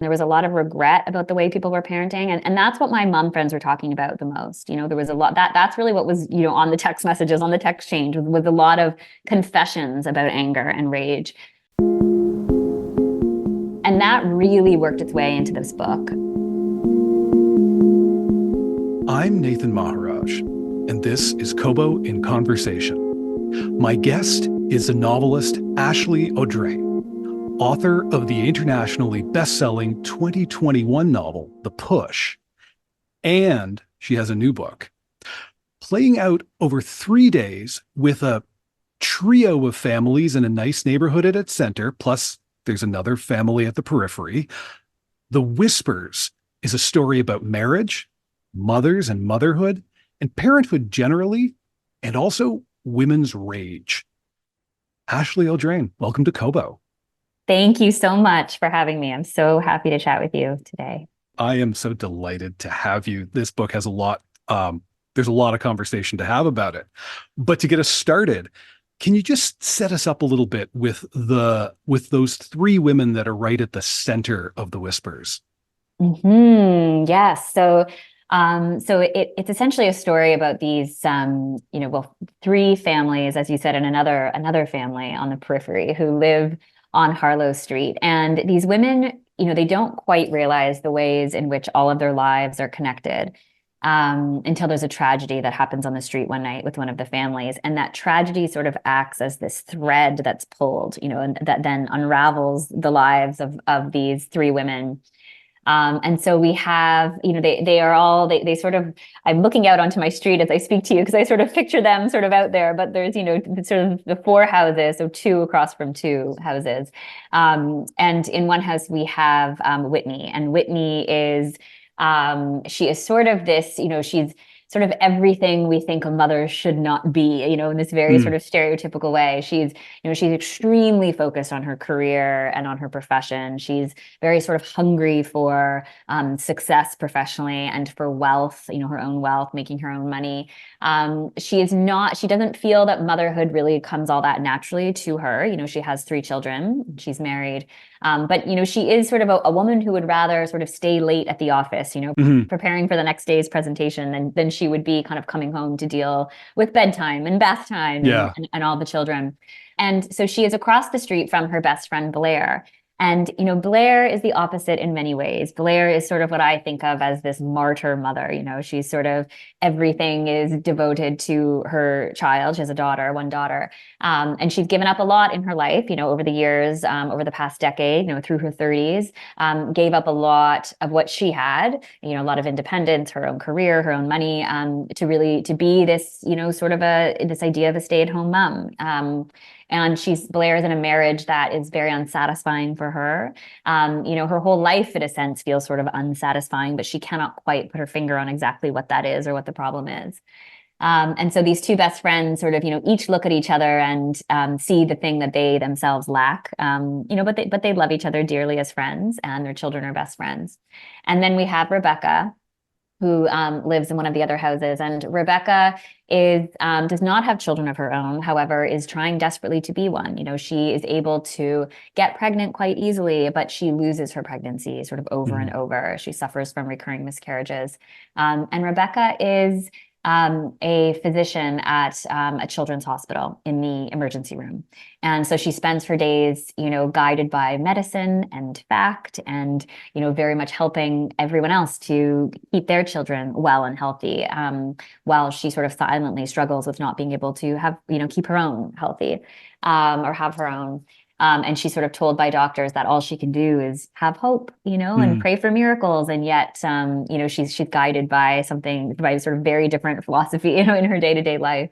There was a lot of regret about the way people were parenting. And that's what my mom friends were talking about the most. There was a lot that's really what was, on the text messages, on the text change was a lot of confessions about anger and rage. And that really worked its way into this book. I'm Nathan Maharaj, and this is Kobo in Conversation. My guest is the novelist Ashley Audrain, author of the internationally best-selling 2021 novel, The Push. And she has a new book, playing out over 3 days with a trio of families in a nice neighborhood at its center, plus there's another family at the periphery. The Whispers is a story about marriage, mothers and motherhood, and parenthood generally, and also women's rage. Ashley Audrain, welcome to Kobo. Thank you so much for having me. I'm so happy to chat with you today. I am so delighted to have you. This book has a lot, there's a lot of conversation to have about it. But to get us started, can you just set us up a little bit with those three women that are right at the center of the Whispers? Yes. So it's essentially a story about these, three families, as you said, and another family on the periphery who live on Harlow Street. And these women, they don't quite realize the ways in which all of their lives are connected, until there's a tragedy that happens on the street one night with one of the families. And that tragedy sort of acts as this thread that's pulled, and that then unravels the lives of these three women. And so we have, they sort of, I'm looking out onto my street as I speak to you because I sort of picture them sort of out there, but there's, sort of the four houses, so two across from two houses. And in one house we have Whitney, and Whitney is, she is sort of this, she's sort of everything we think a mother should not be, in this very sort of stereotypical way. She's extremely focused on her career and on her profession. She's very sort of hungry for success professionally and for wealth, her own wealth, making her own money. She doesn't feel that motherhood really comes all that naturally to her. She has three children, she's married. But she is sort of a woman who would rather sort of stay late at the office, preparing for the next day's presentation than she would be kind of coming home to deal with bedtime and bath time and all the children. And so she is across the street from her best friend, Blair. And, Blair is the opposite in many ways. Blair is sort of what I think of as this martyr mother. She's sort of everything is devoted to her child. She has one daughter. And she's given up a lot in her life, over the years, over the past decade, through her 30s, gave up a lot of what she had, a lot of independence, her own career, her own money, to be this, sort of this idea of a stay-at-home mom. And Blair is in a marriage that is very unsatisfying for her. Her whole life, in a sense, feels sort of unsatisfying, but she cannot quite put her finger on exactly what that is or what the problem is. And so these two best friends sort of, each look at each other and see the thing that they themselves lack, but they love each other dearly as friends, and their children are best friends. And then we have Rebecca, who lives in one of the other houses. And Rebecca does not have children of her own, however, is trying desperately to be one. She is able to get pregnant quite easily, but she loses her pregnancy sort of over and over. She suffers from recurring miscarriages. And Rebecca is a physician at a children's hospital in the emergency room. And so she spends her days, guided by medicine and fact and, very much helping everyone else to keep their children well and healthy, while she sort of silently struggles with not being able to have, keep her own healthy, or have her own. And she's sort of told by doctors that all she can do is have hope, and pray for miracles. And yet, she's guided by sort of very different philosophy, in her day-to-day life,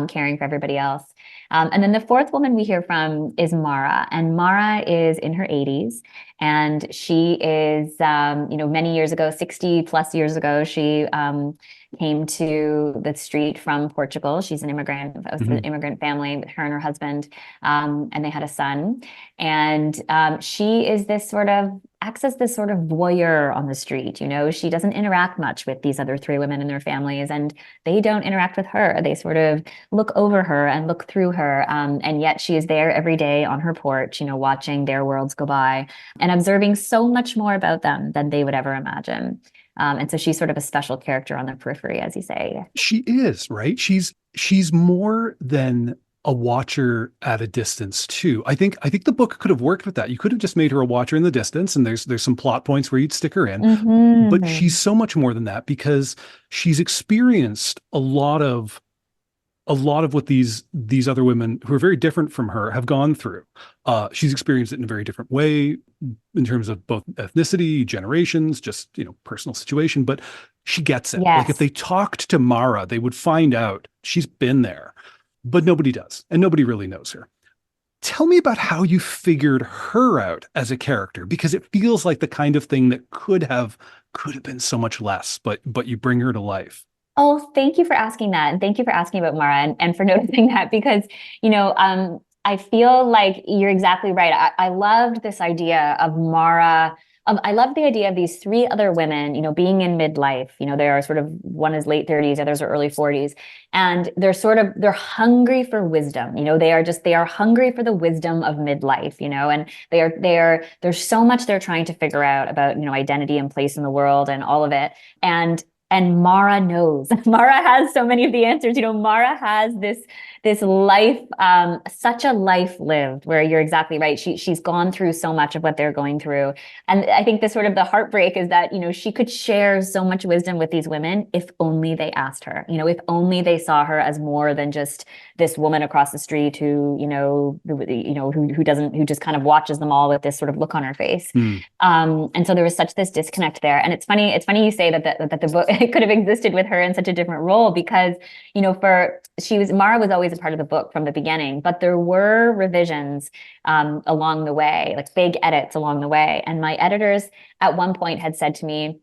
caring for everybody else. And then the fourth woman we hear from is Mara, and Mara is in her 80s, and she is, many years ago, 60 plus years ago, she came to the street from Portugal. She's an immigrant, an immigrant family, her and her husband, and they had a son. And she is this sort of acts as this sort of voyeur on the street. She doesn't interact much with these other three women in their families, and they don't interact with her. They sort of look over her and look through her. And yet she is there every day on her porch, watching their worlds go by and observing so much more about them than they would ever imagine. And so she's sort of a special character on the periphery, as you say. She is, right? She's more than a watcher at a distance too. I think the book could have worked with that. You could have just made her a watcher in the distance, and there's some plot points where you'd stick her in. But Mm-hmm. she's so much more than that because she's experienced a lot of what these other women who are very different from her have gone through. She's experienced it in a very different way in terms of both ethnicity, generations, just personal situation. But she gets it. Like if Yes. they talked to Mara, they would find out she's been there, but nobody does, and nobody really knows her. Tell me about how you figured her out as a character, because it feels like the kind of thing that could have been so much less, but you bring her to life. Oh, thank you for asking that. And thank you for asking about Mara and for noticing that because, I feel like you're exactly right. I loved this idea of Mara. I love the idea of these three other women, being in midlife. They are sort of one is late 30s, others are early 40s. And they're hungry for wisdom. They are hungry for the wisdom of midlife, and there's so much they're trying to figure out about, identity and place in the world and all of it. And Mara knows. Mara has so many of the answers. Mara has this life, such a life lived, where you're exactly right. She's gone through so much of what they're going through, and I think the heartbreak is that she could share so much wisdom with these women if only they asked her. If only they saw her as more than just this woman across the street who just kind of watches them all with this sort of look on her face. Hmm. And so there was such this disconnect there. And it's funny you say that the book it could have existed with her in such a different role because, Mara was always a part of the book from the beginning, but there were revisions along the way, like big edits along the way. And my editors at one point had said to me,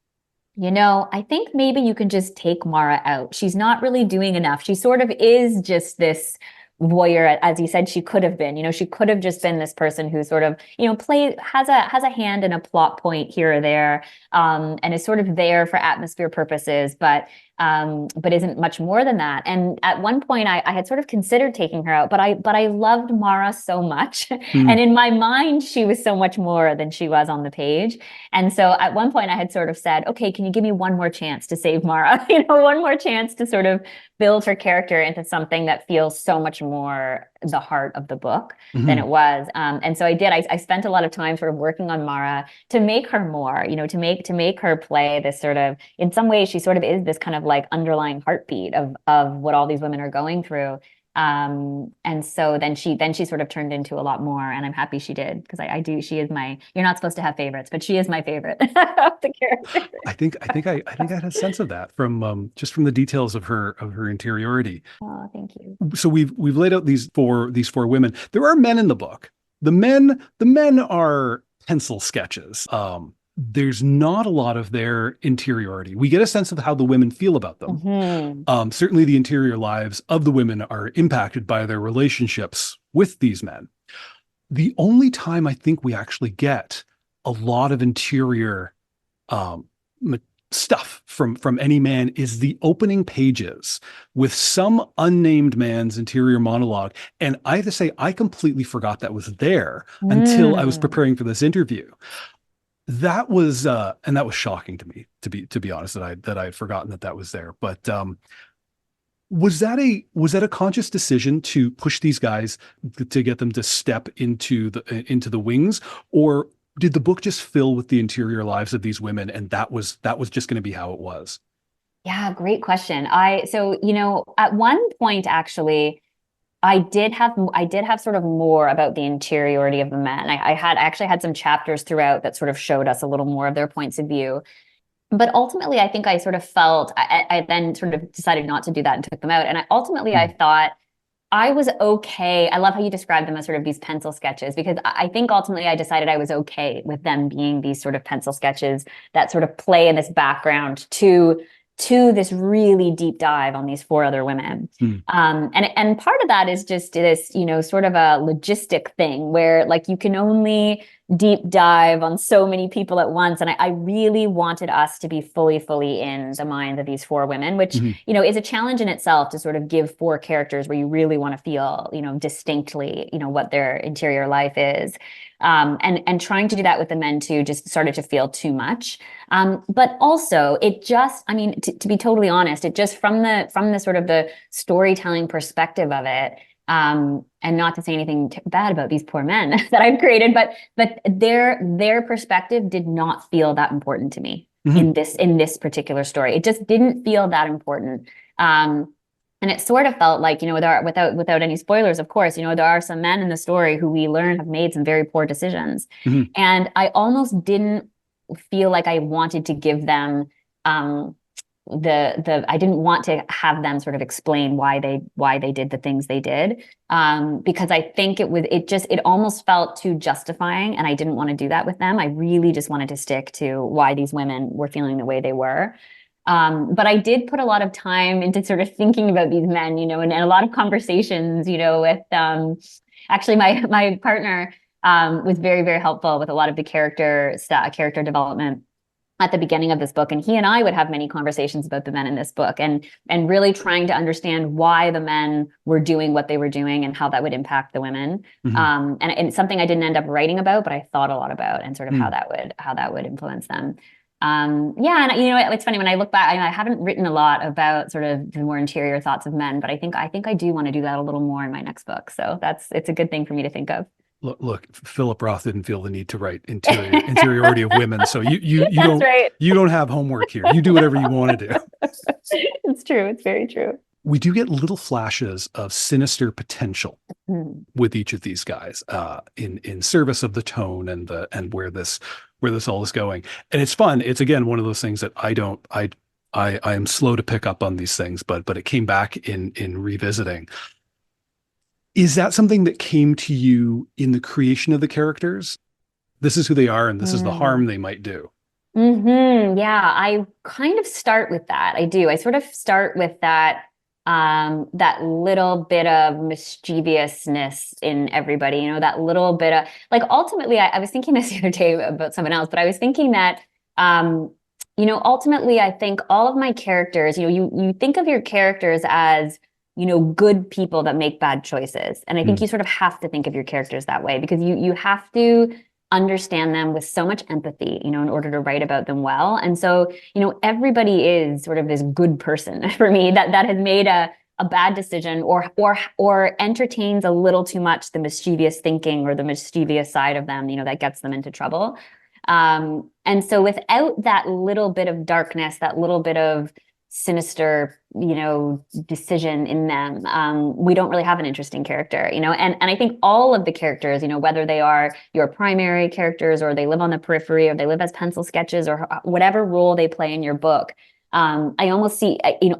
I think maybe you can just take Mara out. She's not really doing enough. She sort of is just this voyeur, as you said, she could have been. She could have just been this person who sort of, has a hand in a plot point here or there, and is sort of there for atmosphere purposes, but isn't much more than that. And at one point, I had sort of considered taking her out, but I loved Mara so much, Hmm. and in my mind, she was so much more than she was on the page. And so at one point, I had sort of said, okay, can you give me one more chance to save Mara? One more chance to sort of build her character into something that feels so much more the heart of the book than Hmm. it was. And so I did. I spent a lot of time sort of working on Mara to make her more, to make her play this sort of, in some ways, she sort of is this kind of like underlying heartbeat of what all these women are going through. And so then she sort of turned into a lot more, and I'm happy she did because I do. She is you're not supposed to have favorites, but she is my favorite of the characters. I think I had a sense of that from just from the details of her interiority. Oh, thank you. So we've laid out these four women. There are men in the book. The men are pencil sketches. There's not a lot of their interiority. We get a sense of how the women feel about them. Hmm. Certainly, the interior lives of the women are impacted by their relationships with these men. The only time I think we actually get a lot of interior um, stuff from any man is the opening pages with some unnamed man's interior monologue. And I have to say, I completely forgot that was there until I was Mm. preparing for this interview. And that was shocking to me, to be honest, that I had forgotten that was there. But was that a conscious decision to push these guys to get them to step into the wings, or did the book just fill with the interior lives of these women, and that was just going to be how it was? Yeah, great question. At one point, actually, I did have sort of more about the interiority of the men. I actually had some chapters throughout that sort of showed us a little more of their points of view. But ultimately, I think I sort of felt I then sort of decided not to do that and took them out. And I Hmm. thought I was okay. I love how you describe them as sort of these pencil sketches because I think ultimately I decided I was okay with them being these sort of pencil sketches that sort of play in this background to this really deep dive on these four other women. Hmm. And part of that is just this, sort of a logistic thing where like you can only deep dive on so many people at once. And I really wanted us to be fully in the minds of these four women, which, Mm-hmm. is a challenge in itself to sort of give four characters where you really want to feel, distinctly, what their interior life is. And trying to do that with the men too just started to feel too much. But also it just, I mean, to be totally honest, it just from the sort of the storytelling perspective of it, and not to say anything bad about these poor men that I've created, but their perspective did not feel that important to me Mm-hmm. in this particular story. It just didn't feel that important. And it sort of felt like, without any spoilers, of course, there are some men in the story who we learn have made some very poor decisions. Mm-hmm. And I almost didn't feel like I wanted to give them I didn't want to have them sort of explain why they did the things they did, because I think it almost felt too justifying, and I didn't want to do that with them. I really just wanted to stick to why these women were feeling the way they were. But I did put a lot of time into sort of thinking about these men, and a lot of conversations, with actually my partner was very helpful with a lot of the character development at the beginning of this book, and he and I would have many conversations about the men in this book, and really trying to understand why the men were doing what they were doing and how that would impact the women. Mm-hmm. And it's something I didn't end up writing about, but I thought a lot about, and sort of Mm-hmm. how that would influence them. Yeah, and it's funny when I look back. I haven't written a lot about sort of the more interior thoughts of men, but I think I do want to do that a little more in my next book. So it's a good thing for me to think of. Look, Philip Roth didn't feel the need to write interiority of women, so you That's don't right. you don't have homework here. You do whatever you want to do. It's true. It's very true. We do get little flashes of sinister potential Mm. with each of these guys, in service of the tone and where this all is going. And it's fun. It's again one of those things that I am slow to pick up on these things, but it came back in revisiting. Is that something that came to you in the creation of the characters? This is who they are, and this is the harm they might do. Yeah, I kind of start with that. I do. I sort of start with that little bit of mischievousness in everybody, that little bit of like ultimately, I was thinking this the other day about someone else, but I was thinking that, ultimately, I think all of my characters, you think of your characters as, good people that make bad choices. And I think Mm. you sort of have to think of your characters that way, because you have to understand them with so much empathy, in order to write about them well. And so, everybody is sort of this good person for me that has made a bad decision, or entertains a little too much the mischievous thinking or the mischievous side of them, that gets them into trouble. And so without that little bit of darkness, that little bit of sinister, decision in them, we don't really have an interesting character, and I think all of the characters, whether they are your primary characters or they live on the periphery or they live as pencil sketches or whatever role they play in your book, I almost see,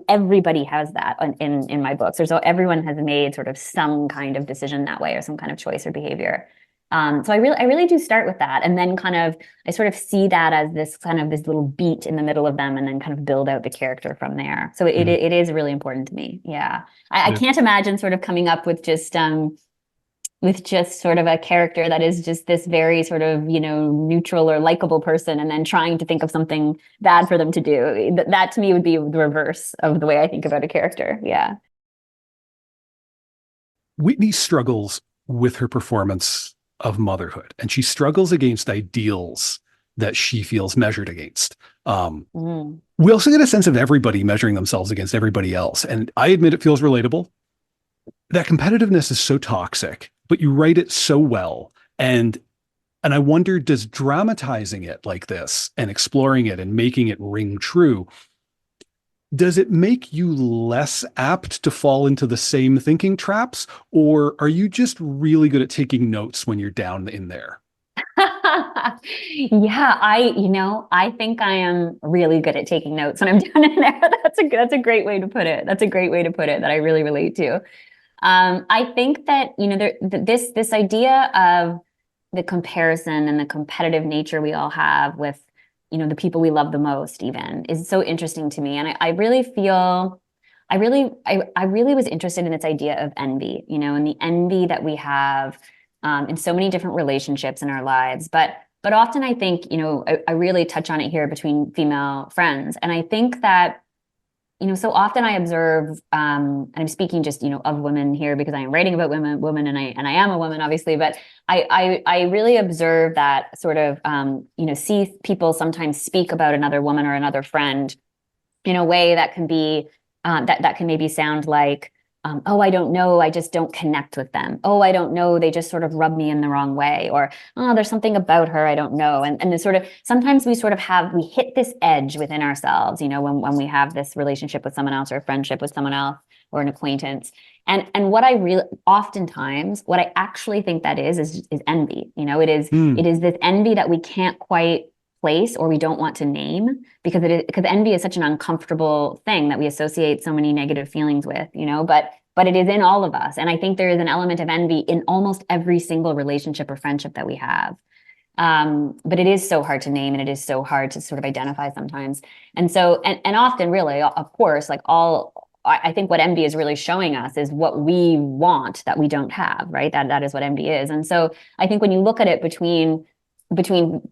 everybody has that in my books. Everyone has made sort of some kind of decision that way or some kind of choice or behavior. So I really do start with that, and then I sort of see that as this little beat in the middle of them, and then kind of build out the character from there. So Mm. it is really important to me. Yeah, I Yeah. can't imagine sort of coming up with just sort of a character that is just this very sort of neutral or likable person, and then trying to think of something bad for them to do. That to me would be the reverse of the way I think about a character. Yeah. Whitney struggles with her performance of motherhood, and she struggles against ideals that she feels measured against. Mm. We also get a sense of everybody measuring themselves against everybody else. And I admit it feels relatable. That competitiveness is so toxic, but you write it so well. And I wonder, does dramatizing it like this and exploring it and making it ring true, does it make you less apt to fall into the same thinking traps? Or are you just really good at taking notes when you're down in there? Yeah, I think I am really good at taking notes when I'm down in there. That's a great way to put it. That's a great way to put it that I really relate to. I think that, this idea of the comparison and the competitive nature we all have with, the people we love the most even is so interesting to me. And I really feel, I really was interested in this idea of envy, and the envy that we have in so many different relationships in our lives. But often I think, I really touch on it here between female friends. And I think that, so often I observe, and I'm speaking just, of women here because I am writing about women, and I am a woman, obviously, but I really observe that sort of, see people sometimes speak about another woman or another friend in a way that can be, that can maybe sound like, oh, I don't know, I just don't connect with them. Oh, I don't know, they just sort of rub me in the wrong way. Or, oh, there's something about her I don't know. And the sort of, sometimes we sort of we hit this edge within ourselves, when we have this relationship with someone else or a friendship with someone else or an acquaintance. And what I really, oftentimes, what I actually think that is envy. It is this envy that we can't quite place or we don't want to name because envy is such an uncomfortable thing that we associate so many negative feelings with, but it is in all of us. And I think there is an element of envy in almost every single relationship or friendship that we have. But it is so hard to name and it is so hard to sort of identify sometimes. And so, and often really, of course, I think what envy is really showing us is what we want that we don't have, right? That is what envy is. And so I think when you look at it between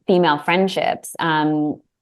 female friendships,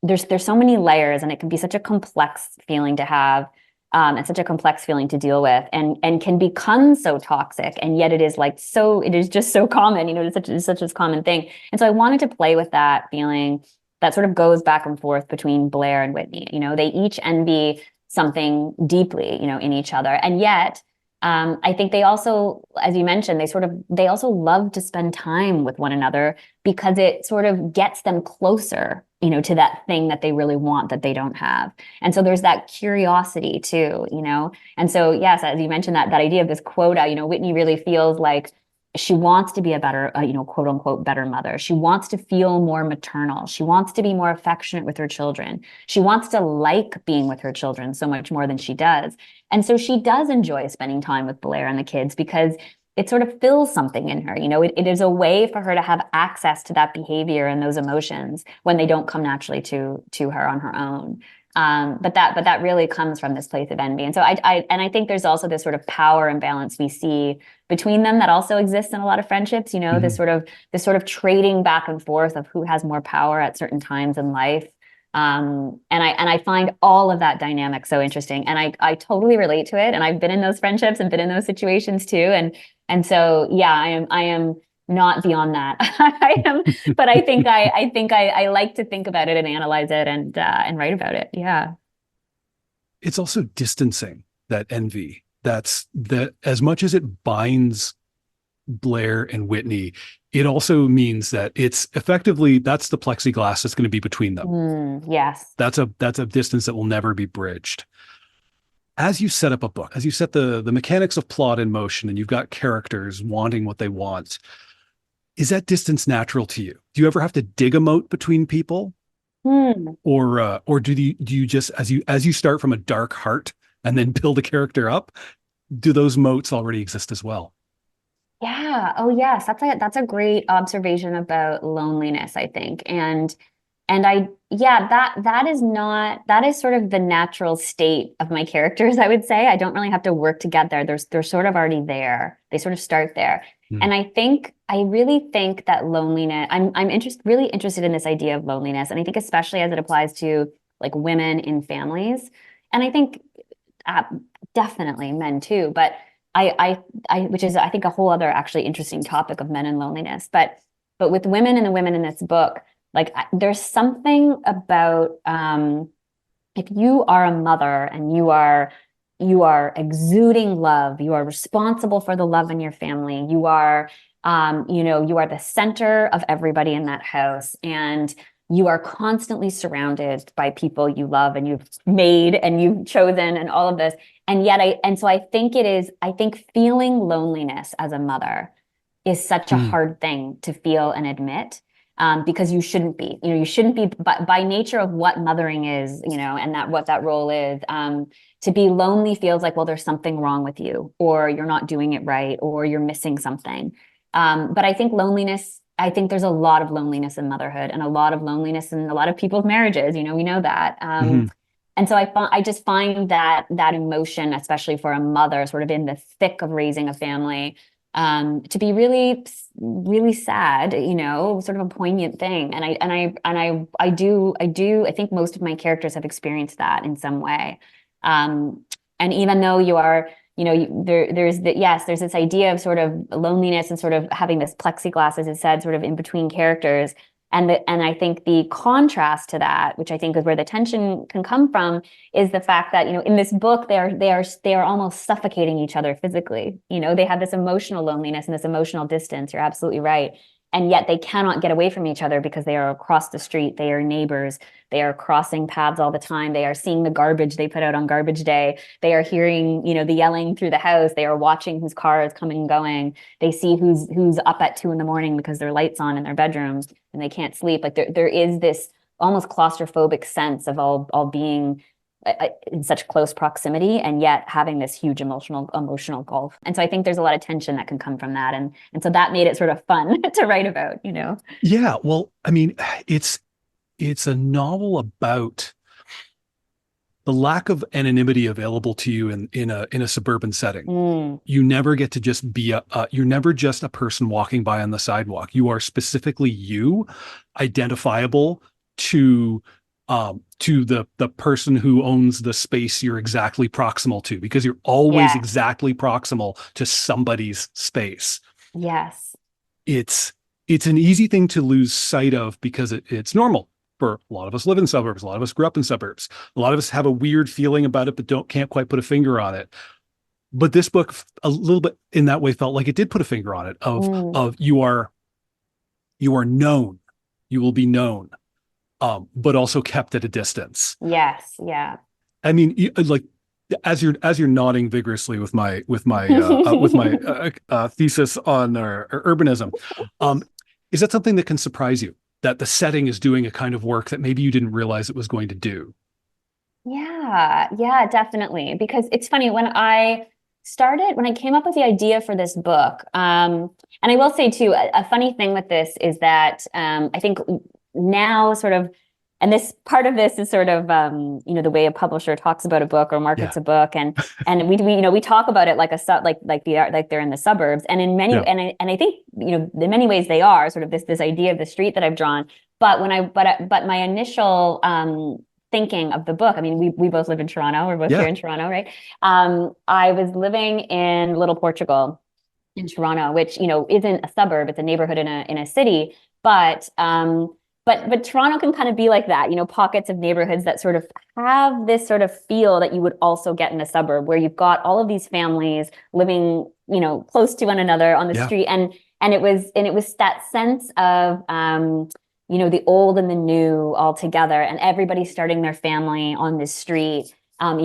there's so many layers, and it can be such a complex feeling to have, and such a complex feeling to deal with, and can become so toxic. And yet it is it is just so common, it's such a common thing. And so I wanted to play with that feeling that sort of goes back and forth between Blair and Whitney. They each envy something deeply, in each other, and yet I think they also, as you mentioned, they also love to spend time with one another because it sort of gets them closer, to that thing that they really want that they don't have. And so there's that curiosity too, And so, yes, as you mentioned, that idea of this quota, Whitney really feels like she wants to be a better, quote unquote, better mother. She wants to feel more maternal. She wants to be more affectionate with her children. She wants to like being with her children so much more than she does. And so she does enjoy spending time with Blair and the kids because it sort of fills something in her. It is a way for her to have access to that behavior and those emotions when they don't come naturally to her on her own. But that really comes from this place of envy. And so I think there's also this sort of power imbalance we see between them that also exists in a lot of friendships, Mm-hmm. this sort of trading back and forth of who has more power at certain times in life. And I find all of that dynamic so interesting. And I totally relate to it. And I've been in those friendships and been in those situations too. And so yeah, I am not beyond that. I am, but I think I like to think about it and analyze it and write about it. Yeah. It's also distancing, that envy. That's as much as it binds Blair and Whitney, it also means that it's effectively, that's the plexiglass that's going to be between them. Yes. That's a distance that will never be bridged. As you set up a book, as you set the mechanics of plot in motion, and you've got characters wanting what they want, is that distance natural to you? Do you ever have to dig a moat between people? Or do you just, as you start from a dark heart and then build a character up, do those moats already exist as well? Yeah. Oh, yes. That's a great observation about loneliness, I think. And that is sort of the natural state of my characters, I would say. I don't really have to work to get there. They're sort of already there. They sort of start there. And I really think that loneliness, I'm really interested in this idea of loneliness. And I think especially as it applies to like women in families. And I think definitely men too, but which is, I think, a whole other actually interesting topic of men and loneliness. But with women and the women in this book, like there's something about if you are a mother and you are exuding love, you are responsible for the love in your family, you are you are the center of everybody in that house, and you are constantly surrounded by people you love and you've made and you've chosen and all of this. And yet so I think feeling loneliness as a mother is such a hard thing to feel and admit. Because you shouldn't be, you shouldn't be by nature of what mothering is, and what that role is. To be lonely feels like, well, there's something wrong with you, or you're not doing it right, or you're missing something. But I think there's a lot of loneliness in motherhood and a lot of loneliness in a lot of people's marriages. We know that. And so I just find that emotion, especially for a mother, sort of in the thick of raising a family, to be really, really sad, sort of a poignant thing. I think most of my characters have experienced that in some way. And even though you are, there's this idea of sort of loneliness and sort of having this plexiglass, as it said, sort of in between characters. And I think the contrast to that, which I think is where the tension can come from, is the fact that, in this book, they are almost suffocating each other physically. They have this emotional loneliness and this emotional distance. You're absolutely right. And yet they cannot get away from each other because they are across the street. They are neighbors. They are crossing paths all the time. They are seeing the garbage they put out on garbage day. They are hearing, the yelling through the house. They are watching whose car is coming and going. They see who's up at 2 a.m. because their lights on in their bedrooms and they can't sleep. Like there is this almost claustrophobic sense of all being in such close proximity and yet having this huge emotional gulf. And so I think there's a lot of tension that can come from that. And so that made it sort of fun to write about. Yeah, well, I mean, it's a novel about the lack of anonymity available to you in a suburban setting. You never get to just be you're never just a person walking by on the sidewalk. You are specifically you, identifiable to the person who owns the space you're exactly proximal to, because you're always Yeah. exactly proximal to somebody's space. Yes. It's an easy thing to lose sight of because it's normal. For a lot of us live in suburbs. A lot of us grew up in suburbs. A lot of us have a weird feeling about it, but can't quite put a finger on it. But this book, a little bit in that way, felt like it did put a finger on it. Of you are known, you will be known, but also kept at a distance. Yes. Yeah. I mean, like as you're nodding vigorously with my thesis on urbanism, is that something that can surprise you? That the setting is doing a kind of work that maybe you didn't realize it was going to do. Yeah, definitely. Because it's funny, when I came up with the idea for this book, and I will say too, a funny thing with this is that I think now sort of, and this part of this is sort of the way a publisher talks about a book or markets a book, and we talk about it like like they're in the suburbs, and in many and I think in many ways they are sort of this idea of the street that I've drawn. But but my initial thinking of the book, I mean, we both live in Toronto. We're both here in Toronto, right? I was living in Little Portugal in Toronto, which isn't a suburb; it's a neighborhood in a city, but. But Toronto can kind of be like that, pockets of neighborhoods that sort of have this sort of feel that you would also get in a suburb, where you've got all of these families living, close to one another on the street. And it was that sense of, the old and the new all together, and everybody starting their family on this street. And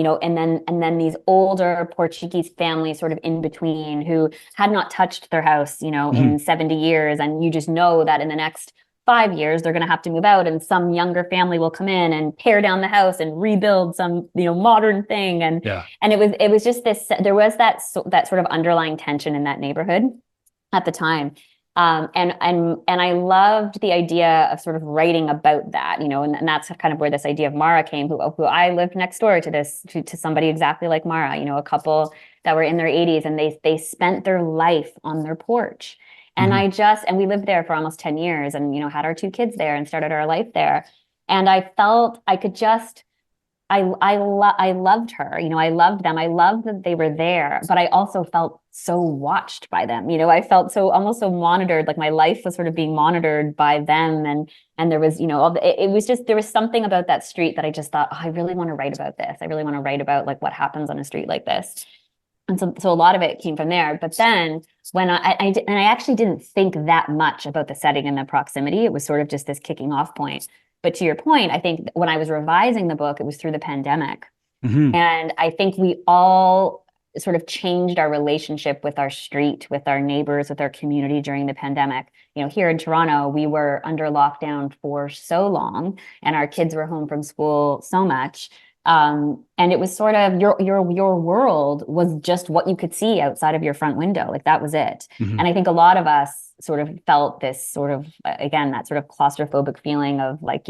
then these older Portuguese families sort of in between who had not touched their house, in 70 years. And you just know that in the next 5 years, they're going to have to move out, and some younger family will come in and tear down the house and rebuild some, modern thing. And it was just this. There was that sort of underlying tension in that neighborhood at the time, and I loved the idea of sort of writing about that, and that's kind of where this idea of Mara came. Who I lived next door to somebody exactly like Mara, a couple that were in their 80s, and they spent their life on their porch. And and we lived there for almost 10 years and, had our 2 kids there and started our life there. And I felt I could just, I loved her, I loved them. I loved that they were there, but I also felt so watched by them. I felt almost so monitored, like my life was sort of being monitored by them. And there was, it was just, there was something about that street that I just thought, oh, I really want to write about this. I really want to write about like what happens on a street like this. And so a lot of it came from there. But then when I actually didn't think that much about the setting and the proximity, it was sort of just this kicking off point. But to your point, I think when I was revising the book, it was through the pandemic. And I think we all sort of changed our relationship with our street, with our neighbors, with our community during the pandemic. Here in Toronto, we were under lockdown for so long, and our kids were home from school so much. And it was sort of your world was just what you could see outside of your front window. Like that was it. And I think a lot of us sort of felt this sort of, again, that sort of claustrophobic feeling of like,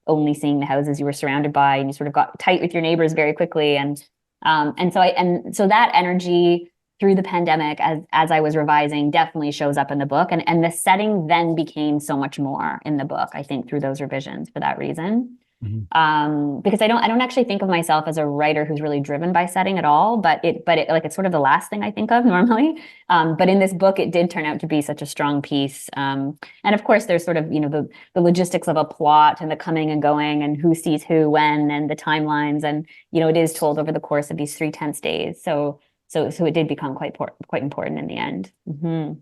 only seeing the houses you were surrounded by, and you sort of got tight with your neighbors very quickly. And so that energy through the pandemic, as I was revising, definitely shows up in the book. And the setting then became so much more in the book, I think, through those revisions for that reason. Mhm. Because I don't actually think of myself as a writer who's really driven by setting at all, but like it's sort of the last thing I think of normally. But in this book, it did turn out to be such a strong piece. And of course, there's sort of, the logistics of a plot and the coming and going and who sees who when and the timelines. And, it is told over the course of these 3 tense days. So it did become quite important in the end. Mm-hmm.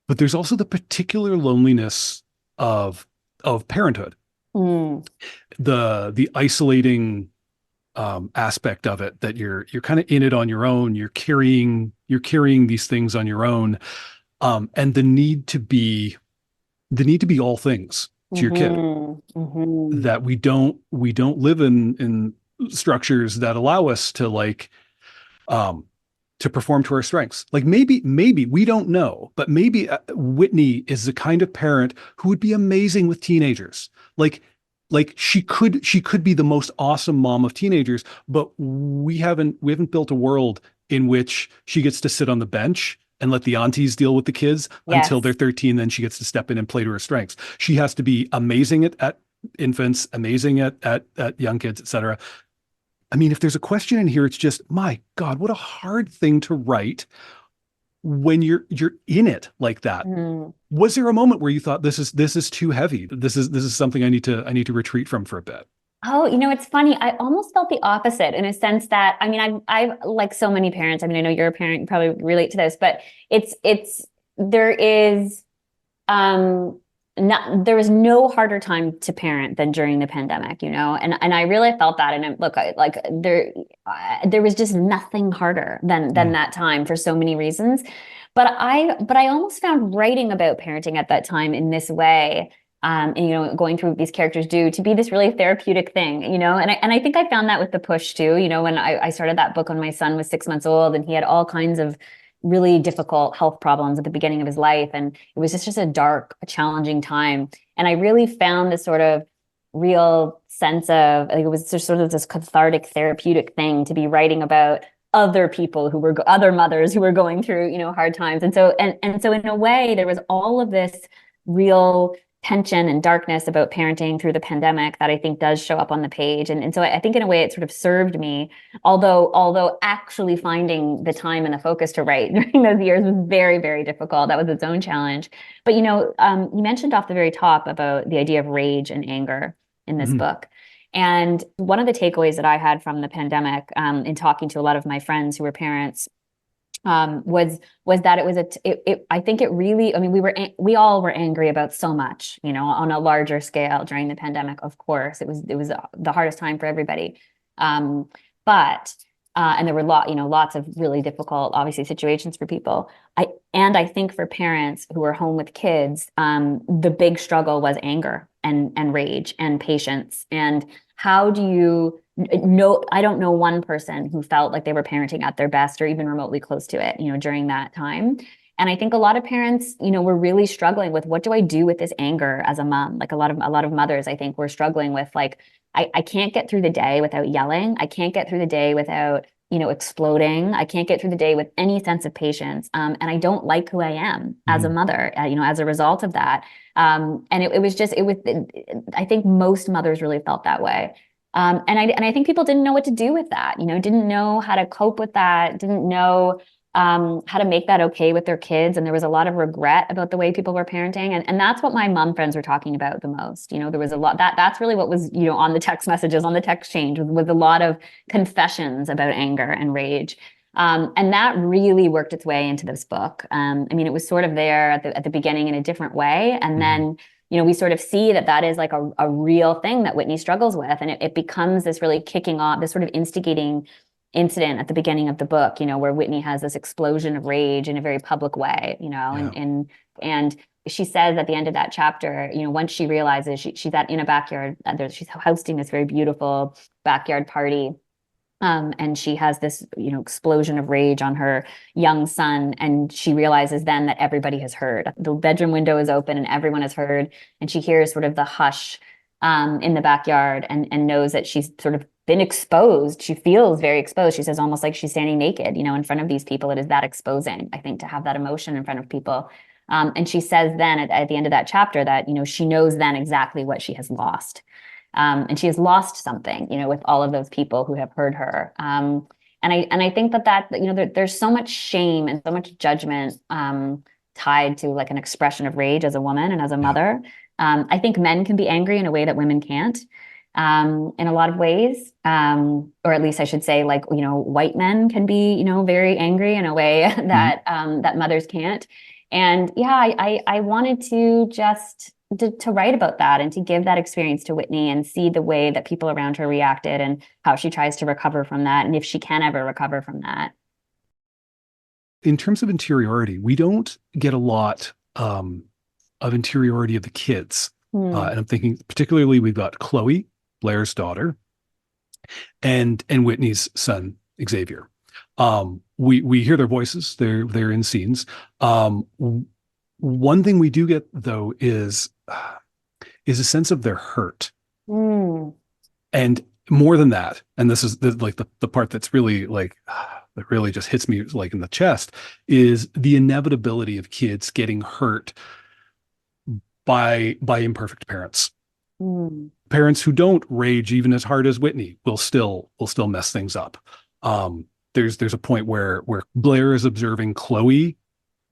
But there's also the particular loneliness of parenthood, Mm. the isolating aspect of it, that you're kind of in it on your own. You're carrying these things on your own, and the need to be all things to your kid. Mm-hmm. Mm-hmm. That we don't live in structures that allow us to um to perform to our strengths. Like maybe we don't know, but maybe Whitney is the kind of parent who would be amazing with teenagers. Like she could be the most awesome mom of teenagers, but we haven't built a world in which she gets to sit on the bench and let the aunties deal with the kids until they're Yes. 13. Then she gets to step in and play to her strengths. She has to be amazing at infants, amazing at young kids, etc. I mean, if there's a question in here, it's just, my God, what a hard thing to write when you're in it like that. Mm. Was there a moment where you thought, this is too heavy? This is something I need to retreat from for a bit? Oh, it's funny. I almost felt the opposite in a sense that, I mean, I've like so many parents. I mean, I know you're a parent, you probably relate to this, but there is, there was no harder time to parent than during the pandemic, and I really felt that. And look, there was just nothing harder than Mm. that time for so many reasons. But I almost found writing about parenting at that time in this way, and going through what these characters do to be this really therapeutic thing, and I think I found that with the push too, when I started that book when my son was 6 months old and he had all kinds of really difficult health problems at the beginning of his life, and it was just a dark, challenging time. And I really found this sort of real sense of, like, it was just sort of this cathartic, therapeutic thing to be writing about other people other mothers who were going through, hard times. And so in a way, there was all of this real tension and darkness about parenting through the pandemic that I think does show up on the page. And so I think in a way it sort of served me, although actually finding the time and the focus to write during those years was very, very difficult. That was its own challenge. But you mentioned off the very top about the idea of rage and anger in this Mhm. book. And one of the takeaways that I had from the pandemic, in talking to a lot of my friends who were parents, was that it was I think it really, I mean, we all were angry about so much, on a larger scale during the pandemic. Of course, it was the hardest time for everybody. But and there were lots of really difficult, obviously, situations for people. I think for parents who were home with kids, the big struggle was anger and rage and patience. And how do you no, I don't know one person who felt like they were parenting at their best or even remotely close to it, during that time. And I think a lot of parents, were really struggling with, what do I do with this anger as a mom? Like a lot of mothers, I think, were struggling with, like, I can't get through the day without yelling. I can't get through the day without, exploding. I can't get through the day with any sense of patience. And I don't like who I am as a Mhm. mother, as a result of that. And I think most mothers really felt that way. And I think people didn't know what to do with that, didn't know how to cope with that, didn't know how to make that okay with their kids. And there was a lot of regret about the way people were parenting. And that's what my mom friends were talking about the most. There was a lot that's really what was, on the text messages, on the text change, with a lot of confessions about anger and rage. And that really worked its way into this book. I mean, it was sort of there at the beginning in a different way. And Mhm. then we sort of see that is like a real thing that Whitney struggles with. And it becomes this really kicking off, this sort of instigating incident at the beginning of the book, where Whitney has this explosion of rage in a very public way, Yeah. and she says at the end of that chapter, once she realizes she's in a backyard, she's hosting this very beautiful backyard party. And she has this, explosion of rage on her young son. And she realizes then that everybody has heard. The bedroom window is open and everyone has heard. And she hears sort of the hush in the backyard, and knows that she's sort of been exposed. She feels very exposed. She says almost like she's standing naked, in front of these people. It is that exposing, I think, to have that emotion in front of people. And she says then at the end of that chapter that, she knows then exactly what she has lost. And she has lost something, with all of those people who have heard her. And I think that there's so much shame and so much judgment tied to like an expression of rage as a woman and as a mother. I think men can be angry in a way that women can't, in a lot of ways. Or at least I should say, like, white men can be, very angry in a way that that mothers can't. And I wanted to just to write about that and to give that experience to Whitney and see the way that people around her reacted and how she tries to recover from that, and if she can ever recover from that. In terms of interiority, we don't get a lot of interiority of the kids. And I'm thinking particularly we've got Chloe, Blair's daughter, and Whitney's son, Xavier. We hear their voices. They're in scenes. One thing we do get, though, is a sense of their hurt. And more than that, and this is the part that's really like that really just hits me like in the chest, is the inevitability of kids getting hurt by imperfect parents. Parents who don't rage even as hard as Whitney will still mess things up. There's a point where Blair is observing Chloe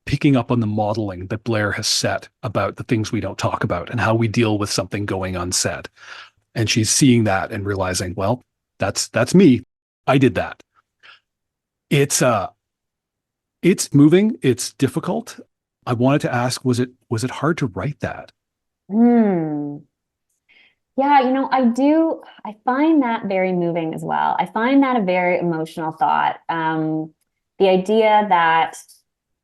picking up on the modeling that Blair has set about the things we don't talk about and how we deal with something going unsaid. And she's seeing that and realizing, well, that's me. I did that. It's moving. It's difficult. I wanted to ask, was it hard to write that? Yeah, I find that very moving as well. I find that a very emotional thought. The idea that,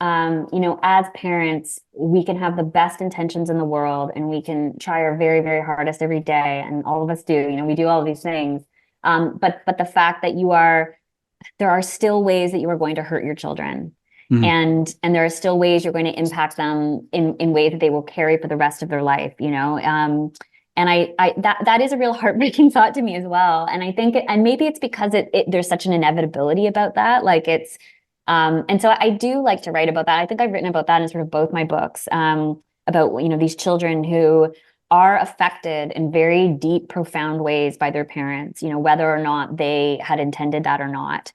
as parents, we can have the best intentions in the world and we can try our very, very hardest every day. And all of us do, we do all of these things. But the fact that there are still ways that you are going to hurt your children. And there are still ways you're going to impact them in ways that they will carry for the rest of their life, and that is a real heartbreaking thought to me as well. And I think, and maybe it's because there's such an inevitability about that. Like and so I do like to write about that. I think I've written about that in sort of both my books, about, these children who are affected in very deep, profound ways by their parents, whether or not they had intended that or not.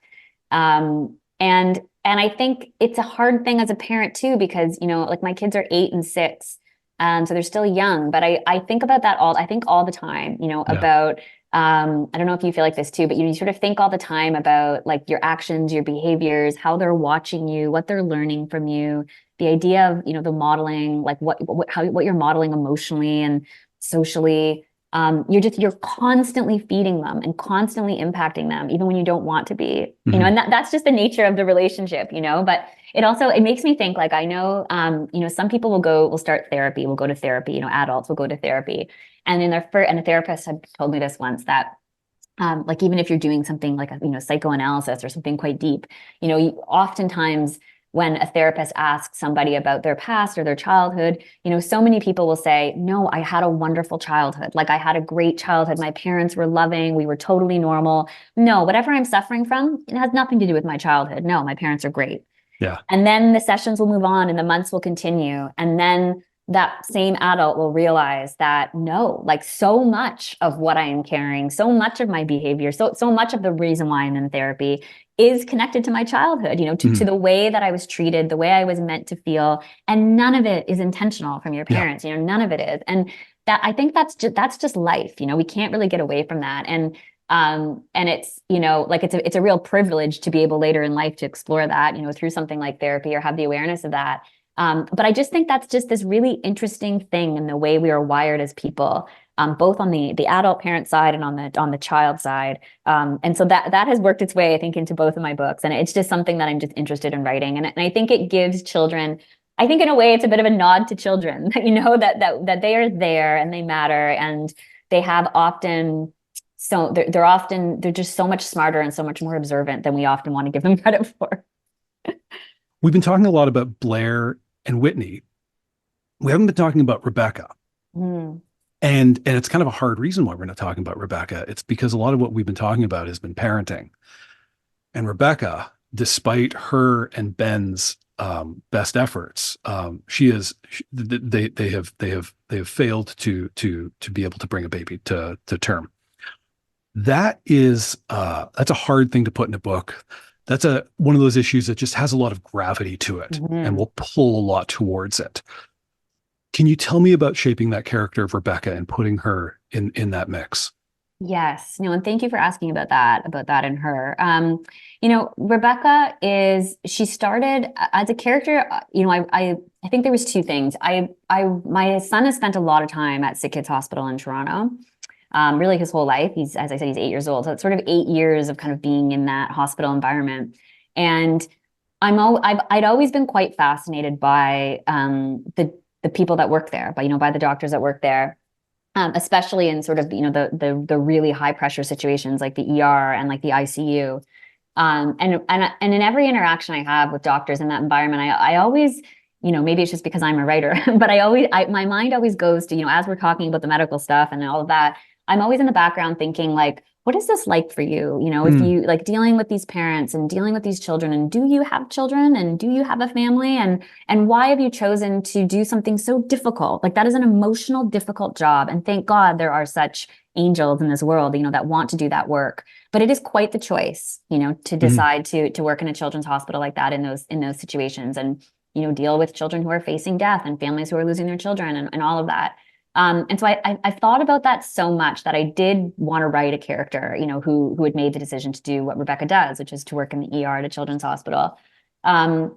And I think it's a hard thing as a parent too, because, like my kids are 8 and 6. So they're still young, but I think about that all the time, about, I don't know if you feel like this too, but you sort of think all the time about like your actions, your behaviors, how they're watching you, what they're learning from you, the idea of, the modeling, like what you're modeling emotionally and socially. You're constantly feeding them and constantly impacting them, even when you don't want to be, and that's just the nature of the relationship, but it makes me think, like, I know, some people will start therapy, will go to therapy, adults will go to therapy. And and a therapist had told me this once that, like, even if you're doing something like psychoanalysis or something quite deep, oftentimes when a therapist asks somebody about their past or their childhood, so many people will say, no, I had a wonderful childhood. Like, I had a great childhood. My parents were loving. We were totally normal. No, whatever I'm suffering from, it has nothing to do with my childhood. No, my parents are great. Yeah. And then the sessions will move on and the months will continue. And then that same adult will realize that, no, like, so much of what I am carrying, so much of my behavior, so much of the reason why I'm in therapy is connected to my childhood, to the way that I was treated, the way I was meant to feel. And none of it is intentional from your parents, none of it is. And that, I think that's just life. We can't really get away from that. And it's, like, it's a real privilege to be able later in life to explore that, through something like therapy, or have the awareness of that. But I just think that's just this really interesting thing in the way we are wired as people, both on the adult parent side and on the child side. And so that has worked its way, I think, into both of my books. And it's just something that I'm just interested in writing. And I think it gives children, I think in a way it's a bit of a nod to children, that they are there and they matter, and they have often, so they're just so much smarter and so much more observant than we often want to give them credit for. We've been talking a lot about Blair and Whitney. We haven't been talking about Rebecca. And it's kind of a hard reason why we're not talking about Rebecca. It's because a lot of what we've been talking about has been parenting. And Rebecca, despite her and Ben's best efforts, they have failed to be able to bring a baby to term. That's a hard thing to put in a book. That's a one of those issues that just has a lot of gravity to it and Mhm. will pull a lot towards it. Can you tell me about shaping that character of Rebecca and putting her in that mix? Yes, no, and thank you for asking about that in her. Rebecca she started as a character, I think there was two things. My son has spent a lot of time at Sick Kids Hospital in Toronto, really his whole life. As I said, he's 8 years old. So it's sort of 8 years of kind of being in that hospital environment. And I'd always been quite fascinated by the people that work there, by the doctors that work there, especially in sort of the really high pressure situations like the ER and like the ICU. And in every interaction I have with doctors in that environment, I always, maybe it's just because I'm a writer, but my mind always goes to, as we're talking about the medical stuff and all of that, I'm always in the background thinking like, what is this like for you? If Mm, you like dealing with these parents and dealing with these children, and do you have children and do you have a family, and why have you chosen to do something so difficult? Like that is an emotional, difficult job. And thank God there are such angels in this world, that want to do that work. But it is quite the choice, to mhm. decide to work in a children's hospital like that in those situations, and deal with children who are facing death and families who are losing their children, and all of that. And so I thought about that so much that I did want to write a character, who had made the decision to do what Rebecca does, which is to work in the ER at a children's hospital. Um,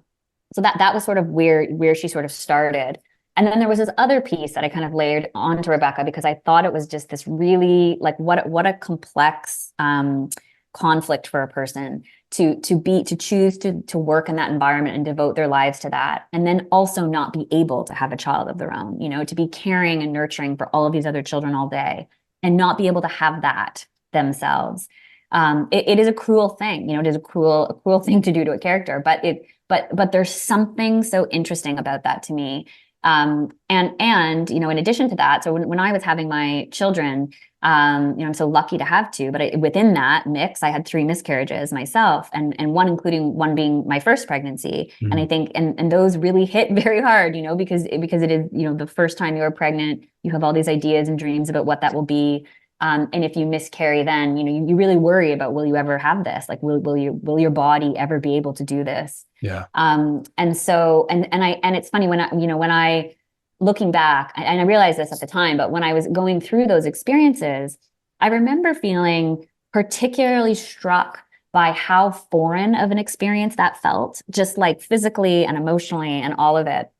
so that was sort of where she sort of started. And then there was this other piece that I kind of layered onto Rebecca because I thought it was just this really like what a complex conflict for a person to choose to work in that environment and devote their lives to that, and then also not be able to have a child of their own, to be caring and nurturing for all of these other children all day and not be able to have that themselves. It is a cruel thing, it is a cruel thing to do to a character, but there's something so interesting about that to me. And in addition to that, so when I was having my children, I'm so lucky to have two, but within that mix, I had three miscarriages myself, and one including one being my first pregnancy. And I Mhm. think and those really hit very hard, because it is, the first time you're pregnant, you have all these ideas and dreams about what that will be. And if you miscarry, then you really worry about, will you ever have this? Like, will your body ever be able to do this? Yeah. And it's funny when I looking back, and I realized this at the time, but when I was going through those experiences, I remember feeling particularly struck by how foreign of an experience that felt, just like physically and emotionally and all of it.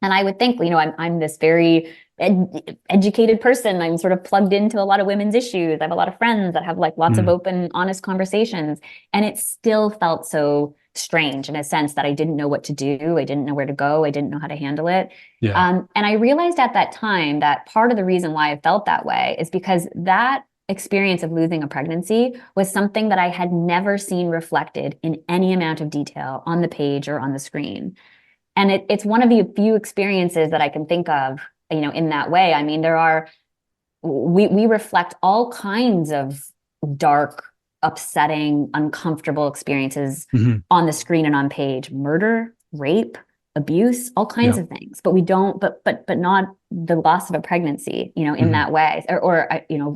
And I would think, I'm this very educated person. I'm sort of plugged into a lot of women's issues. I have a lot of friends that have like lots of Mm, open, honest conversations. And it still felt so strange in a sense that I didn't know what to do. I didn't know where to go. I didn't know how to handle it. yeah. And I realized at that time that part of the reason why I felt that way is because that experience of losing a pregnancy was something that I had never seen reflected in any amount of detail on the page or on the screen. And it's one of the few experiences that I can think of, in that way. I mean, we reflect all kinds of dark, upsetting, uncomfortable experiences Mhm. on the screen and on page: murder, rape, abuse, all kinds Yeah. of things. But we don't, but not the loss of a pregnancy, in Mhm. that way, or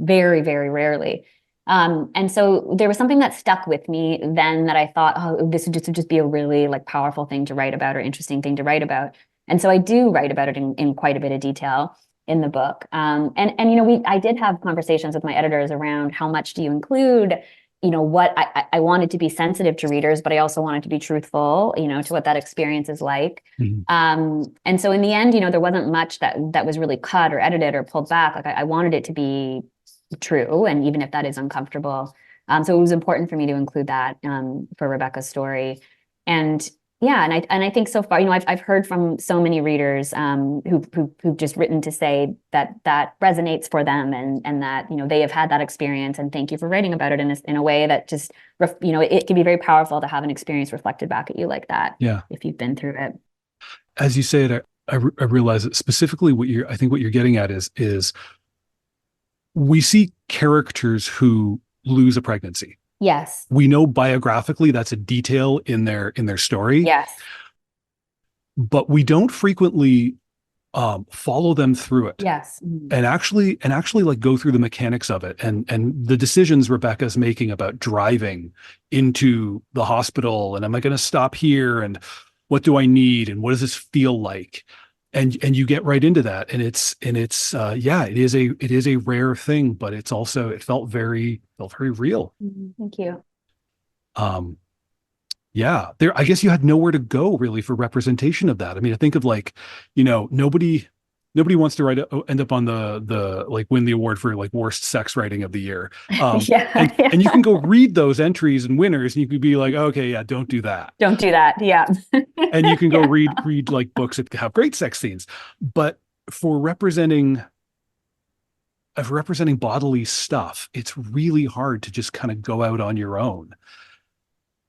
very, very rarely. And so there was something that stuck with me then that I thought, oh, this would just be a really like powerful thing to write about or interesting thing to write about. And so I do write about it in quite a bit of detail in the book. And I did have conversations with my editors around how much do you include, what I wanted to be sensitive to readers, but I also wanted to be truthful, to what that experience is like. Mhm. And so in the end, there wasn't much that was really cut or edited or pulled back. Like I wanted it to be true, and even if that is uncomfortable. So it was important for me to include that for Rebecca's story. And yeah, and I think so far, I've heard from so many readers who've just written to say that resonates for them, and that they have had that experience, and thank you for writing about it in a way that just it can be very powerful to have an experience reflected back at you like that Yeah. if you've been through it. As you say it, I realize that specifically I think what you're getting at is we see characters who lose a pregnancy. Yes. We know biographically that's a detail in their story, Yes. but we don't frequently follow them through it Yes. Mhm. and actually like go through the mechanics of it and the decisions Rebecca's making about driving into the hospital and am I going to stop here and what do I need and what does this feel like and you get right into that and it's yeah it is a rare thing but it's also it felt very real. Mhm. Thank you. um Yeah, there. I guess you had nowhere to go really for representation of that. I mean, I think of like, nobody wants to end up on the like win the award for like worst sex writing of the year. Yeah. And you Yeah. can go read those entries and winners, and you could be like, okay, yeah, don't do that. Don't do that. Yeah. And you can go Yeah. read like books that have great sex scenes, but for representing bodily stuff, it's really hard to just kind of go out on your own.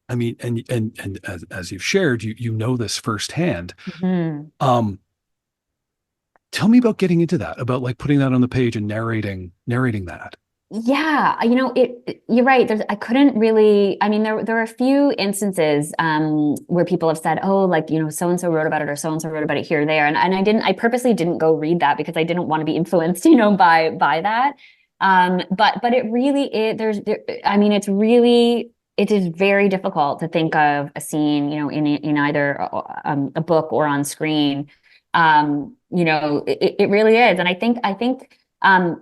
I mean, and as you've shared, you know this firsthand. Mhm. Um, Tell me about getting into that, about like putting that on the page and narrating that. Yeah, you're right. I couldn't really, I mean, there are a few instances where people have said, oh, like, so and so wrote about it or so and so wrote about it here or there. And I purposely didn't go read that because I didn't want to be influenced, by that. But it really I mean, it is very difficult to think of a scene, in either a book or on screen. It really is. And I think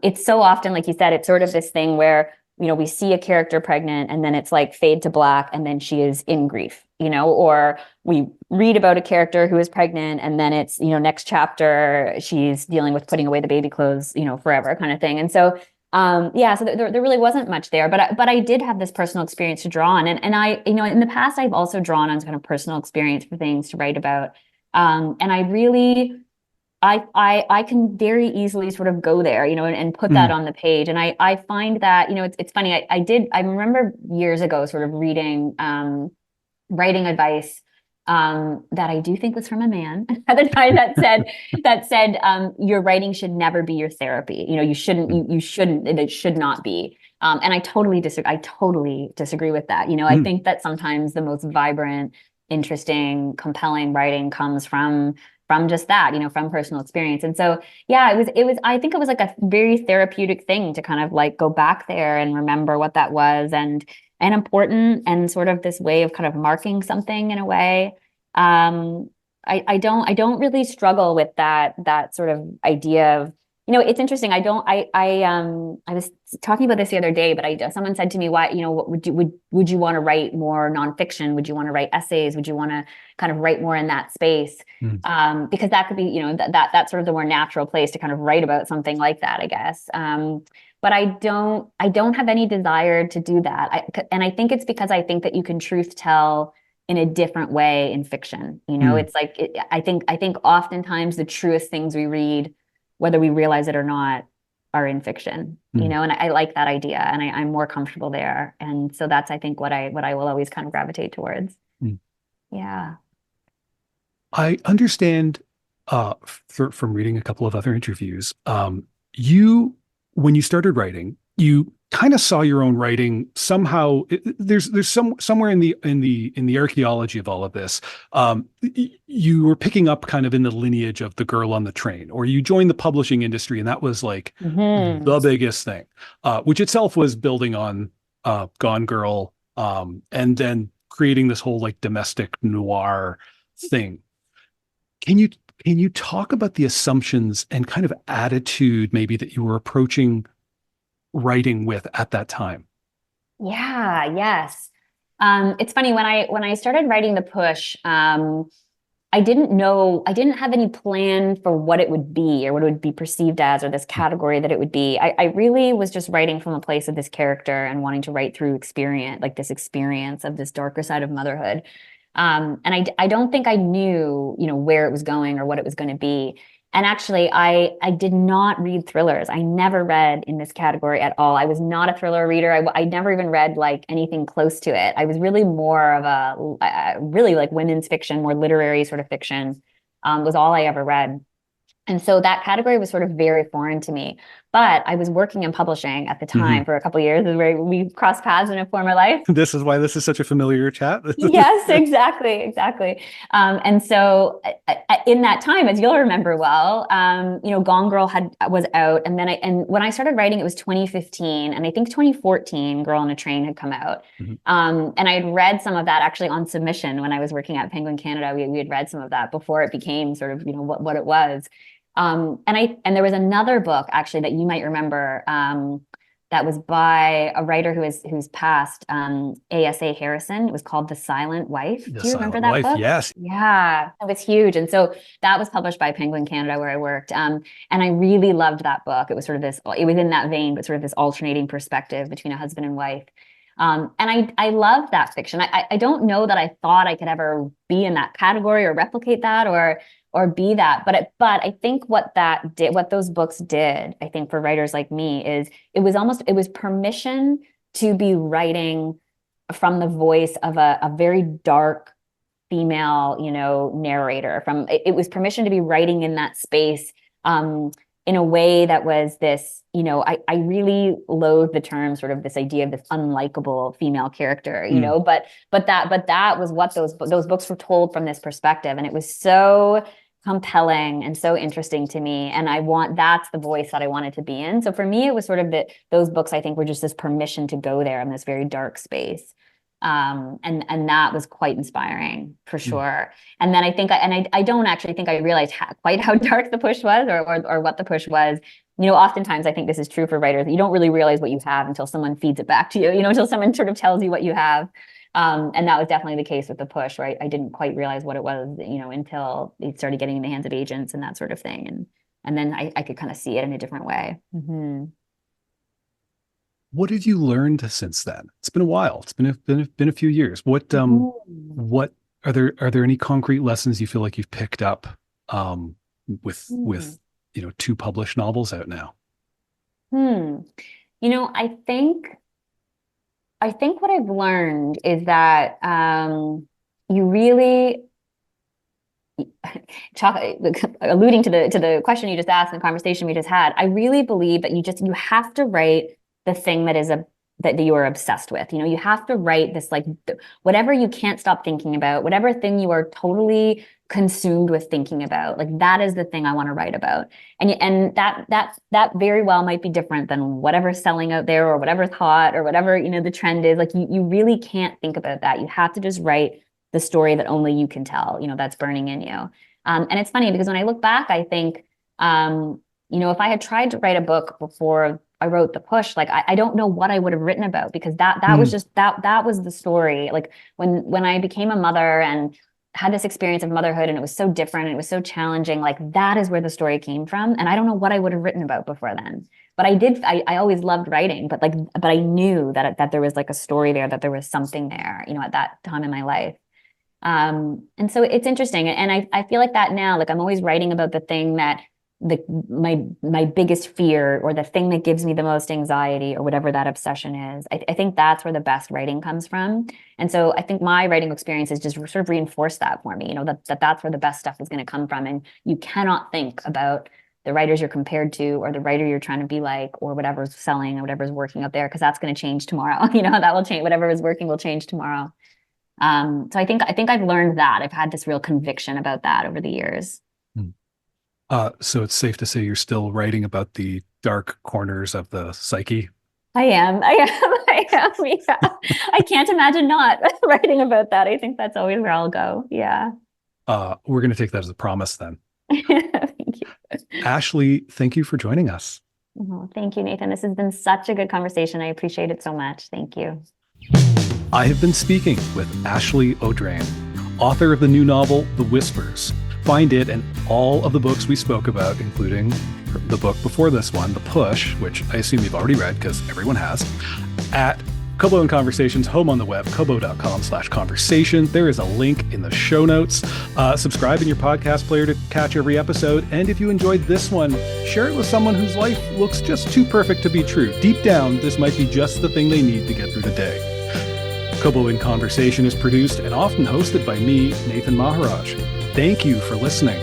it's so often, like you said, it's sort of this thing where, we see a character pregnant and then it's like fade to black and then she is in grief, or we read about a character who is pregnant and then it's, next chapter, she's dealing with putting away the baby clothes, forever kind of thing. And so, yeah, so there really wasn't much there, but I did have this personal experience to draw on. And I, in the past, I've also drawn on kind of personal experience for things to write about. And I really, I can very easily sort of go there, and put that Mm, on the page. And I find that, it's funny. I remember years ago sort of reading writing advice that I do think was from a man at the time that said your writing should never be your therapy. mm, You shouldn't, it should not be. And I totally disagree. I totally disagree with that. I mm. think that sometimes the most vibrant, interesting, compelling writing comes from just that, from personal experience. And so, yeah, I think it was like a very therapeutic thing to kind of like go back there and remember what that was and important and sort of this way of kind of marking something in a way. Um, I don't really struggle with that sort of idea of, it's interesting. I was talking about this the other day, but someone said to me, why, what would you want to write more nonfiction? Would you want to write essays? Would you want to kind of write more in that space? Mm. Because that could be, that's sort of the more natural place to kind of write about something like that, I guess. But I don't have any desire to do that. And I think it's because I think that you can truth tell in a different way in fiction. Mm. It's like, I think oftentimes the truest things we read, whether we realize it or not, are in fiction, Mm. and I like that idea and I'm more comfortable there. And so that's, I think, what I will always kind of gravitate towards. Mm. Yeah. I understand from reading a couple of other interviews, you when you started writing, you kind of saw your own writing somehow. There's somewhere in the archaeology of all of this. You were picking up kind of in the lineage of the girl on the train, or you joined the publishing industry, and that was like Hmm. the biggest thing, which itself was building on Gone Girl, and then creating this whole like domestic noir thing. Can you can you talk about the assumptions and kind of attitude maybe that you were approaching writing with at that time? Yeah, yes. It's funny when I started writing the push, I didn't have any plan for what it would be or what it would be perceived as or this category that it would be. I really was just writing from a place of this character and wanting to write through experience, like this experience of this darker side of motherhood. And I don't think I knew, where it was going or what it was going to be. And actually, I did not read thrillers. I never read in this category at all. I was not a thriller reader. I never even read like anything close to it. I was really more of really like women's fiction, more literary sort of fiction, was all I ever read. And so that category was sort of very foreign to me. But I was working in publishing at the time for a couple of years, where we crossed paths in a former life. This is why this is such a familiar chat. Yes, exactly. And so in that time, as you'll remember well, Gone Girl was out, and then when I started writing, it was 2015, and I think 2014, Girl on a Train had come out. And I had read some of that actually on submission when I was working at Penguin Canada. We had read some of that before it became sort of what it was. And there was another book actually that you might remember. That was by a writer who's passed, A.S.A. Harrison. It was called The Silent Wife. Do you remember that book? Yes. Yeah, it was huge. And so that was published by Penguin Canada, where I worked. And I really loved that book. It was sort of it was in that vein, but sort of this alternating perspective between a husband and wife. And I love that fiction. I don't know that I thought I could ever be in that category or replicate that or be that. But I think what those books did, I think for writers like me, is it was permission to be writing from the voice of a very dark female, narrator. It was permission to be writing in that space, in a way that was this, I really loathe the term, sort of this idea of this unlikable female character, but that was what those books were told from this perspective. And it was so compelling and so interesting to me. And that's the voice that I wanted to be in. So for me, it was sort of those books, I think, were just this permission to go there in this very dark space. And that was quite inspiring for sure. And then I think, I don't actually think I realized quite how dark the push was or what the push was. Oftentimes I think this is true for writers. You don't really realize what you have until someone feeds it back to you, until someone sort of tells you what you have. And that was definitely the case with the push, right? I didn't quite realize what it was, until it started getting in the hands of agents and that sort of thing. And then I could kind of see it in a different way. Mm-hmm. What have you learned since then? It's been a while. It's been a few years. What are there any concrete lessons you feel like you've picked up with 2 published novels out now? I think what I've learned is that you really alluding to the question you just asked and the conversation we just had. I really believe that you have to write the thing that you are obsessed with. You have to write this, like, whatever you can't stop thinking about, whatever thing you are totally consumed with thinking about, like, that is the thing I want to write about. And that very well might be different than whatever's selling out there or whatever's hot or whatever, the trend is. Like, you really can't think about that. You have to just write the story that only you can tell, that's burning in you. And it's funny because when I look back, I think, if I had tried to write a book before I wrote the push, like, I don't know what I would have written about, because that was just that was the story. Like, when I became a mother and had this experience of motherhood, and it was so different and it was so challenging, like, that is where the story came from. And I don't know what I would have written about before then, but I always loved writing, but I knew that there was like a story there, that there was something there, at that time in my life. And so it's interesting. And I feel like that now, like, I'm always writing about the thing that my biggest fear, or the thing that gives me the most anxiety, or whatever that obsession is. I think that's where the best writing comes from. And so I think my writing experience has just sort of reinforced that for me, that's where the best stuff is going to come from. And you cannot think about the writers you're compared to, or the writer you're trying to be like, or whatever's selling or whatever's working out there, because that's going to change tomorrow. That will change. Whatever is working will change tomorrow. So I think I've learned that. I've had this real conviction about that over the years. So it's safe to say you're still writing about the dark corners of the psyche? I am. Yeah. I can't imagine not writing about that. I think that's always where I'll go. Yeah. We're going to take that as a promise then. Thank you. Ashley, thank you for joining us. Oh, thank you, Nathan. This has been such a good conversation. I appreciate it so much. Thank you. I have been speaking with Ashley Audrain, author of the new novel, The Whispers. Find it and all of the books we spoke about, including the book before this one, The Push, which I assume you've already read because everyone has, at Kobo and Conversations, home on the web, kobo.com/conversation. There is a link in the show notes. Subscribe in your podcast player to catch every episode. And if you enjoyed this one, share it with someone whose life looks just too perfect to be true. Deep down, this might be just the thing they need to get through the day. Kobo in Conversation is produced and often hosted by me, Nathan Maharaj. Thank you for listening.